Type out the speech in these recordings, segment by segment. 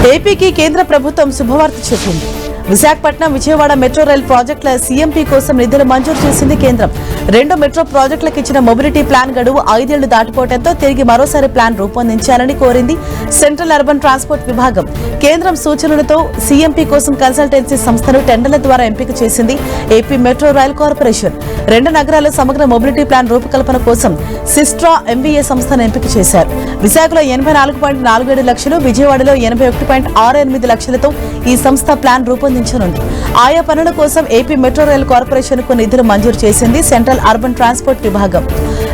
ఏపీకి కేంద్ర ప్రభుత్వం శుభవార్త చెప్పింది. విశాఖపట్నం విజయవాడ మెట్రో రైల్ ప్రాజెక్టుల సీఎంపీ కోసం నిధులు మంజూరు చేసింది కేంద్రం. 2 మెట్రో ప్రాజెక్టులకు ఇచ్చిన మొబిలిటీ ప్లాన్ గడువు 5 ఏళ్లు దాటిపోవడంతో తిరిగి మరోసారి ప్లాన్ రూపొందించాలని కోరింది సెంట్రల్ అర్బన్ ట్రాన్స్పోర్ట్ విభాగం. కేంద్రం సూచనలతో సీఎంపీ కోసం కన్సల్టెన్సీ సంస్థను టెండర్ల ద్వారా ఎంపిక చేసింది ఏపీ మెట్రో రైల్ కార్పొరేషన్. 2 నగరాల్లో సమగ్ర మొబిలిటీ ప్లాన్ రూపకల్పన కోసం సిస్ట్రా ఎంవీఏ సంస్థను ఎంపిక చేశారు. విశాఖలో 84.47 లక్షలు, విజయవాడలో 81.68 లక్షలతో ఈ సంస్థ ప్లాన్ రూపొందించనుంది. ఆయా పనుల కోసం ఏపీ మెట్రో రైల్ కార్పొరేషన్ కు నిధులు మంజూరు చేసింది సెంట్రల్ అర్బన్ ట్రాన్స్పోర్ట్ విభాగం.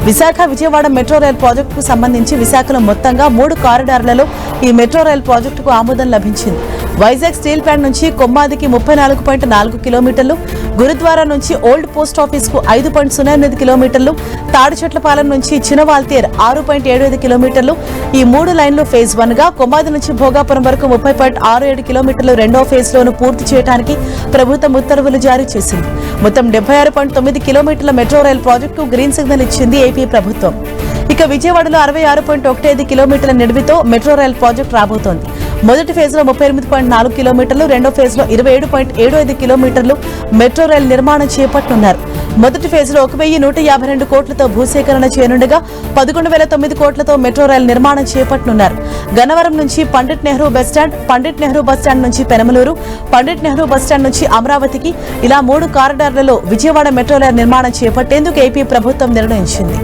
విశాఖ విజయవాడ మెట్రో రైల్ ప్రాజెక్టుకు సంబంధించి విశాఖలో మొత్తంగా 3 కారిడార్లలో ఈ మెట్రో రైల్ ప్రాజెక్టుకు ఆమోదం లభించింది. వైజాగ్ స్టీల్ ప్లాంట్ నుంచి కొమ్మాదికి 34.4 కిలోమీటర్లు, గురుద్వారా నుంచి ఓల్డ్ పోస్ట్ ఆఫీస్ కు 5.08 కిలోమీటర్లు, తాడిచెట్లపాలెం నుంచి చినవాల్తేర్ 6.75 కిలోమీటర్లు. ఈ 3 లైన్లు ఫేజ్ 1 గా, కొమ్మాది నుంచి భోగాపురం వరకు 30.67 కిలోమీటర్లు రెండో ఫేజ్ లోను పూర్తి చేయడానికి ప్రభుత్వం ఉత్తర్వులు జారీ చేసింది. మొత్తం 76.9 కిలోమీటర్ల metro rail project green signal ఇచ్చింది ఏపీ ప్రభుత్వం. ఇక విజయవాడలో 66.15 కిలోమీటర్ల నిడివితో మెట్రో రైల్ ప్రాజెక్టు రాబోతోంది. మొదటి ఫేజ్ లో 38.4 కిలోమీటర్లు, రెండో ఫేజ్ లో 27.75 కిలోమీటర్లు మెట్రో రైల్ నిర్మాణం చేపట్టనున్నారు. మొదటి ఫేజ్ లో 1152 కోట్లతో భూసేకరణ చేయనుండగా 11,009 కోట్లతో మెట్రో రైల్ నిర్మాణం చేపట్టనున్నారు. గన్నవరం నుంచి పండిట్ నెహ్రూ బస్టాండ్, పండిట్ నెహ్రూ బస్టాండ్ నుంచి పెనమలూరు, పండిట్ నెహ్రూ బస్టాండ్ నుంచి అమరావతికి ఇలా 3 కారిడార్లలో విజయవాడ మెట్రో రైల్ నిర్మాణం చేపట్టేందుకు ఏపీ ప్రభుత్వం నిర్ణయించింది.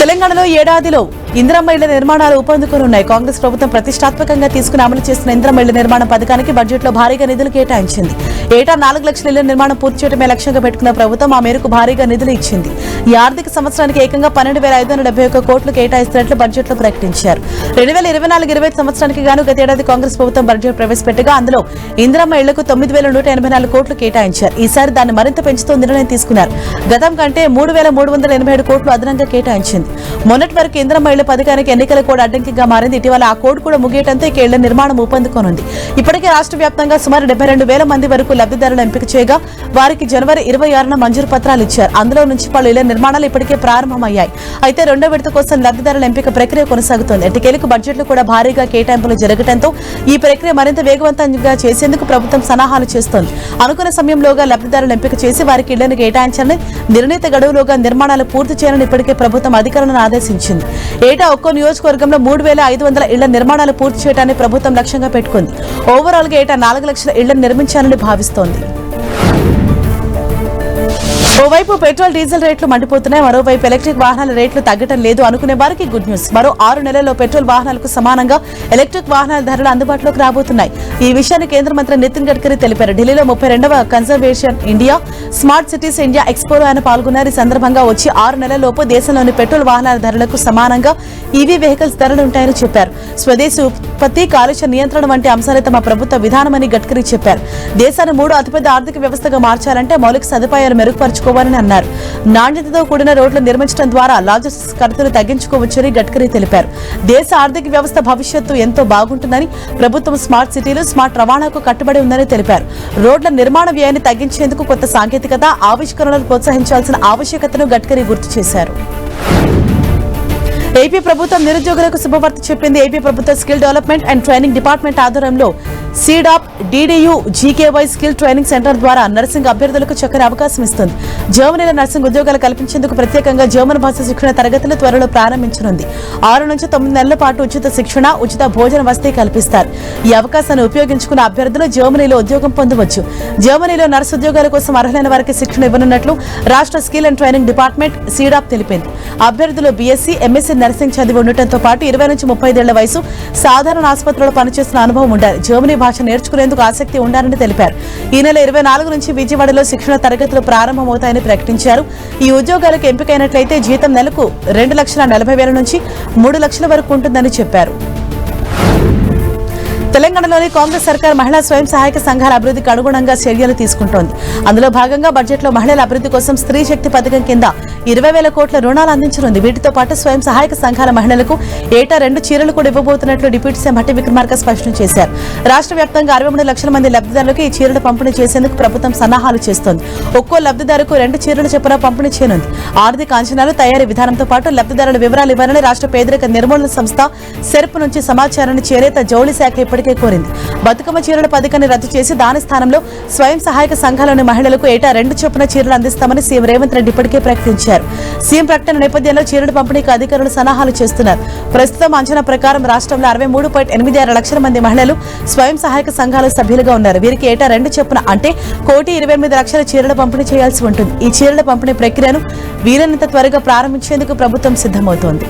తెలంగాణలో ఏడాదిలో ఇందిరమ్మ ఇళ్ల నిర్మాణాలు ఊపందుకోనున్నాయి. కాంగ్రెస్ ప్రభుత్వం ప్రతిష్టాత్మకంగా తీసుకుని అమలు చేస్తున్న ఇందిరమ్మ ఇళ్ల నిర్మాణ పథకానికి బడ్జెట్ లో భారీగా నిధులు కేటాయించింది. ఏటా 4 లక్షల ఇళ్ల నిర్మాణం పూర్తి చేయడమే లక్ష్యంగా పెట్టుకున్న ప్రభుత్వం ఆ మేరకు భారీగా నిధులు ఇచ్చింది. ఈ ఆర్థిక సంవత్సరానికి ఏకంగా 12,571 కోట్లు కేటాయిస్తున్నట్లు బడ్జెట్ లో ప్రకటించారు. 2024-25 సంవత్సరానికి గాను గతేడాది కాంగ్రెస్ ప్రభుత్వం బడ్జెట్ ప్రవేశపెట్టగా అందులో ఇందిరమ్మ ఇళ్లకు 9,184 కోట్లు కేటాయించారు. ఈసారి దాన్ని మరింత పెంచుతూ నిర్ణయం తీసుకున్నారు. గతం కంటే 3,387 కోట్లు అదనంగా కేటాయించింది. మొన్నటి వరకు ఇందిరమ్మ ఇళ్ల పథకానికి ఎన్నికల కోడ్ అడ్డంకిగా మారింది. ఇటీవల ఆ కోడ్ కూడా ముగియటంతో ఇక ఇళ్ల నిర్మాణం ఊపందుకోనుంది. ఇప్పటికే రాష్ట్ర వ్యాప్తంగా సుమారు 72,000 మంది వరకు లబ్ధిదారులు ఎంపిక చేయగా వారికి జనవరి 26న మంజూరు పత్రాలు ఇచ్చారు. అందులో నుంచి పలు ఇళ్ల నిర్మాణాలు ఇప్పటికే ప్రారంభమయ్యాయి. అయితే 2వ విడత కోసం లబ్ధిదారుల ఎంపిక ప్రక్రియ కొనసాగుతోంది. ఎట్టకేలకు బడ్జెట్ లో కూడా భారీగా కేటాయింపులు జరగడంతో ఈ ప్రక్రియ మరింత వేగవంతంగా చేసేందుకు ప్రభుత్వం సన్నాహాలు చేస్తోంది. అనుకున్న సమయంలోగా లబ్ధిదారులు ఎంపిక చేసి వారికి ఇళ్లను కేటాయించాలని, నిర్ణీత గడువులోగా నిర్మాణాలు పూర్తి చేయాలని ఇప్పటికే ప్రభుత్వం అధికారులను ఆదేశించింది. ఏటా ఒక్కో నియోజకవర్గంలో 3,500 ఇళ్ల నిర్మాణాలు పూర్తి చేయడాన్ని ప్రభుత్వం లక్ష్యంగా పెట్టుకుంది. ఓవరాల్ గా ఏటా 4 లక్షల ఇళ్లను నిర్మించాలని భావిస్తోంది. ఓవైపు పెట్రోల్ డీజిల్ రేట్లు మండిపోతున్నాయి. మరోవైపు ఎలక్ట్రిక్ వాహనాల రేట్లు తగ్గడం లేదు అనుకునే వారికి గుడ్ న్యూస్. మరో 6 నెలల్లో పెట్రోల్ వాహనాలకు సమానంగా ఎలక్ట్రిక్ వాహనాల ధరలు అందుబాటులోకి రాబోతున్నాయి. ఈ విషయాన్ని కేంద్ర మంత్రి నితిన్ గడ్కరీ తెలిపారు. ఢిల్లీలో 32వ conservation India smart cities India ఎక్స్పోలో ఆయన పాల్గొన్నారు. ఈ సందర్భంగా వచ్చి 6 నెలల్లోపు దేశంలోని పెట్రోల్ వాహనాల ధరలకు సమానంగా ఈవీ వెహికల్స్ ధరలు ఉంటాయని చెప్పారు. స్వదేశీ ఉత్పత్తి, కాలుష్య నియంత్రణ వంటి అంశాలే తమ ప్రభుత్వ విధానమని గడ్కరీ చెప్పారు. దేశాన్ని 3వ అతిపెద్ద ఆర్థిక వ్యవస్థగా మార్చాలంటే మౌలిక సదుపాయాలు మెరుగుపరుచుకోవాలని అన్నారు. నాణ్యతతో కూడిన రోడ్లు నిర్మించడం ద్వారా లాజిస్టిక్స్ ఖర్చులు తగ్గించుకోవచ్చని గడ్కరీ తెలిపారు. దేశ ఆర్థిక వ్యవస్థ భవిష్యత్తు ఎంతో బాగుంటుందని, ప్రభుత్వం స్మార్ట్ సిటీలు, స్మార్ట్ రవాణాకు కట్టుబడి ఉందని తెలిపారు. రోడ్ల నిర్మాణ వ్యయాన్ని తగ్గించేందుకు కొత్త సాంకేతికత, ఆవిష్కరణలు ప్రోత్సహించాల్సిన ఆవశ్యకతను గడ్కరీ గుర్తు చేశారు. ఏపీ ప్రభుత్వం నిరుద్యోగులకు శుభవార్త చెప్పింది. ఏపీ ప్రభుత్వ skill development and training department ఆధ్వర్యంలో SEEDAP DDU GKY skill training centre ద్వారా నర్సింగ్ అభ్యర్థులకు చక్కని అవకాశం ఇస్తుంది. జర్మనీలో నర్సింగ్ ఉద్యోగాలు కల్పించేందుకు ప్రత్యేకంగా జర్మన్ భాష శిక్షణ తరగతులు త్వరలో ప్రారంభించనుంది. 6 నుంచి 9 నెలల పాటు ఉచిత శిక్షణ, ఉచిత భోజన వసతి కల్పిస్తారు. ఈ అవకాశాన్ని ఉపయోగించుకున్న అభ్యర్థులు జర్మనీలో ఉద్యోగం పొందవచ్చు. జర్మనీలో నర్సు ఉద్యోగాల కోసం అర్హులైన వారికి శిక్షణ ఇవ్వనున్నట్లు రాష్ట్ర skill and training department SEEDAP తెలిపింది. అభ్యర్థులు బీఎస్సీ, ఎంఎస్సీ నర్సింగ్ చదివి ఉండటంతో పాటు 20 నుంచి 35 ఏళ్ల వయసు, సాధారణ ఆసుపత్రిలో పనిచేస్తున్న అనుభవం ఉండాలి. జర్మనీ భాష నేర్చుకునేందుకు ఆసక్తి ఉండాలని తెలిపారు. ఈ నెల 24 నుంచి విజయవాడలో శిక్షణ తరగతులు ప్రారంభమవుతాయని ప్రకటించారు. ఈ ఉద్యోగాలకు ఎంపికైనట్లయితే జీతం నెలకు 2,40,000 నుంచి 3 లక్షల వరకు ఉంటుందని చెప్పారు. తెలంగాణలోని కాంగ్రెస్ సర్కార్ మహిళా స్వయం సహాయక సంఘాల అభివృద్ధికి అనుగుణంగా చర్యలు తీసుకుంటోంది. అందులో భాగంగా బడ్జెట్లో మహిళల అభివృద్ధి కోసం స్త్రీ శక్తి పథకం కింద 20,000 కోట్ల రుణాలు అందించనుంది. వీటితో పాటు స్వయం సహాయక సంఘాల మహిళలకు ఏటా 2 చీరలు కూడా ఇవ్వబోతున్నట్లు డిప్యూటీ సీఎం భట్టి విక్రమార్క స్పష్టం చేశారు. రాష్ట్ర వ్యాప్తంగా 63 లక్షల మంది లబ్ధిదారులకు ఈ చీరలు పంపిణీ చేసేందుకు ప్రభుత్వం సన్నాహాలు చేస్తోంది. ఒక్కో లబ్ధిదారుకు 2 చీరలు చొప్పున పంపిణీ చేయనుంది. ఆర్థిక అంచనాలు, తయారీ విధానంతో పాటు లబ్ధిదారుల వివరాలు ఇవ్వాలని రాష్ట్ర పేదరిక నిర్మూలన సంస్థ సెర్ప్ నుంచి సమాచారాన్ని చేనేత జౌళి శాఖ ఇప్పటికే కోరింది. బతుకమ్మ చీరల పథకాన్ని రద్దు చేసి దాని స్థానంలో స్వయం సహాయక సంఘాలోని మహిళలకు ఏటా 2 చొప్పున చీరలు అందిస్తామని సీఎం రేవంత్ రెడ్డి ఇప్పటికే ప్రకటించారు. సీఎం ప్రకటన నేపథ్యంలో చీరల పంపిణీకి అధికారులు సన్నాహాలు చేస్తున్నారు. ప్రస్తుతం అంచనా ప్రకారం రాష్ట్రంలో 63.86 లక్షల మంది మహిళలు స్వయం సహాయక సంఘాల సభ్యులుగా ఉన్నారు. వీరికి ఏటా 2 చొప్పున అంటే 1,28,00,000 చీరల పంపిణీ చేయాల్సి ఉంటుంది. ఈ చీరల పంపిణీ ప్రక్రియను వీలైనంత త్వరగా ప్రారంభించేందుకు ప్రభుత్వం సిద్ధమవుతోంది.